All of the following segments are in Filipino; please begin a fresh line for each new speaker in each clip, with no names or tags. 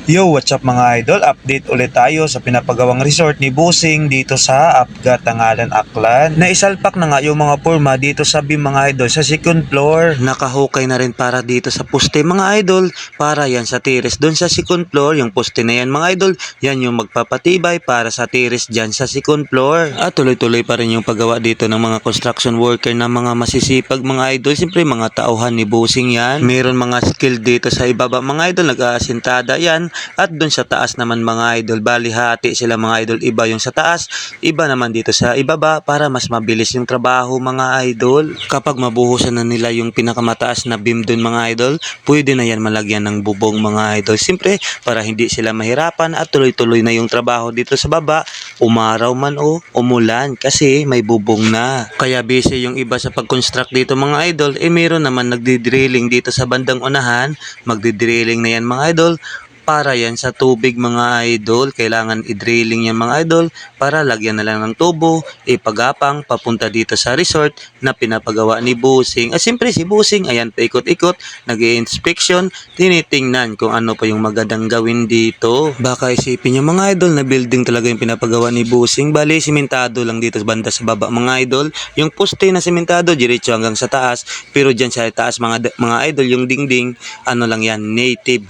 Yo, what's up mga idol? Update ulit tayo sa pinapagawang resort ni Busing dito sa Apgat, Tangalan, Aklan. Naisalpak na nga yung mga porma dito sa BIM mga idol sa second floor. Nakahukay na rin para dito sa poste mga idol. Para yan sa tiris doon sa second floor. Yung poste na yan mga idol, yan yung magpapatibay para sa tiris dyan sa second floor. At tuloy-tuloy pa rin yung paggawa dito ng mga construction worker na mga masisipag mga idol. Siyempre mga tauhan ni Busing yan. Meron mga skill dito sa ibaba mga idol, nag-aasintada yan. At doon sa taas naman mga idol, bali hati sila mga idol, iba yung sa taas, iba naman dito sa ibaba para mas mabilis yung trabaho mga idol. Kapag mabuhusan na nila yung pinakamataas na beam doon mga idol, pwede na yan malagyan ng bubong mga idol. Siyempre para hindi sila mahirapan at tuloy-tuloy na yung trabaho dito sa baba, umaraw man o umulan kasi may bubong na. Kaya busy yung iba sa pag-construct dito mga idol, meron naman nagdi-drilling dito sa bandang unahan, magdi-drilling na yan mga idol. Para yan sa tubig mga idol, kailangan i-drilling yan mga idol para lagyan na lang ng tubo, ipagapang papunta dito sa resort na pinapagawa ni Busing. At siyempre si Busing, ayan paikot-ikot, nag-i-inspection, tinitingnan kung ano pa yung magandang gawin dito. Baka isipin nyo mga idol na building talaga yung pinapagawa ni Busing, bali simentado lang dito sa banda sa baba mga idol. Yung poste na simentado, diretso hanggang sa taas, pero dyan sa taas mga idol, yung dingding, ano lang yan, native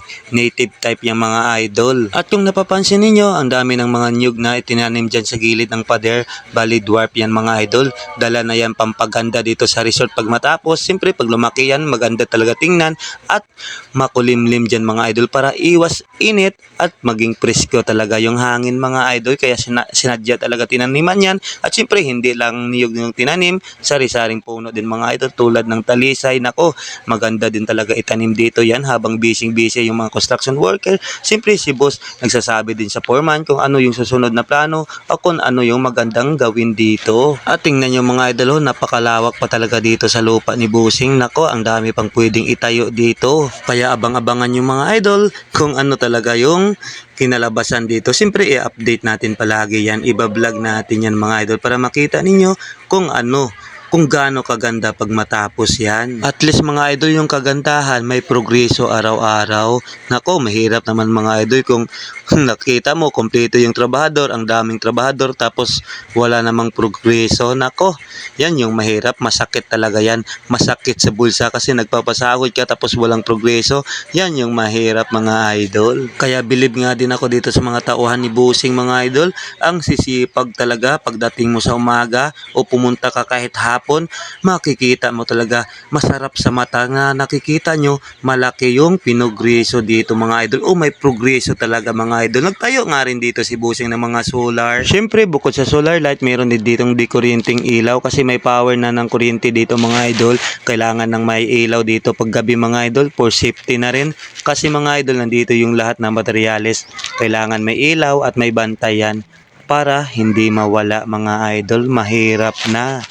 type yung mga idol. At kung napapansin ninyo, ang dami ng mga nyug na itinanim dyan sa gilid ng pader, bali dwarf yan mga idol. Dala na yan pampaganda dito sa resort pag matapos. Siyempre pag lumaki yan, maganda talaga tingnan at makulimlim dyan mga idol para iwas init at maging presko talaga yung hangin mga idol. Kaya sinadya talaga tinaniman yan. At siyempre hindi lang niyog yung tinanim, sari-saring puno din mga idol tulad ng talisay. Nako, maganda din talaga itanim dito yan habang busy yung mga construction worker. Siyempre si boss nagsasabi din sa foreman kung ano yung susunod na plano o kung ano yung magandang gawin dito. At tingnan nyo mga idol, napakalawak pa talaga dito sa lupa ni Busing. Nako, ang dami pang pwedeng itayo dito. Kaya abang-abangan yung mga idol kung ano talaga yung kinalabasan dito. Siyempre i-update natin palagi yan, iba-vlog natin yan mga idol para makita ninyo kung gaano kaganda pag matapos yan. At least mga idol yung kagandahan, may progreso araw-araw. Nako, mahirap naman mga idol kung nakita mo, kompleto yung trabahador, ang daming trabahador, tapos wala namang progreso. Nako, yan yung mahirap, masakit talaga yan. Masakit sa bulsa kasi nagpapasahod ka tapos walang progreso. Yan yung mahirap mga idol. Kaya believe nga din ako dito sa mga tauhan ni Busing mga idol. Ang sisipag talaga pagdating mo sa umaga o pumunta ka kahit hapon, makikita mo talaga masarap sa mata nga nakikita nyo malaki yung pinogreso dito mga idol. May progreso talaga mga idol. Nagtayo nga rin dito si Busing ng mga solar. Syempre bukod sa solar light, meron din ditong kuryenteng ilaw kasi may power na ng kuryente dito mga idol. Kailangan ng may ilaw dito pag gabi mga idol for safety na rin. Kasi mga idol, nandito yung lahat ng materyales. Kailangan may ilaw at may bantayan para hindi mawala mga idol. Mahirap na.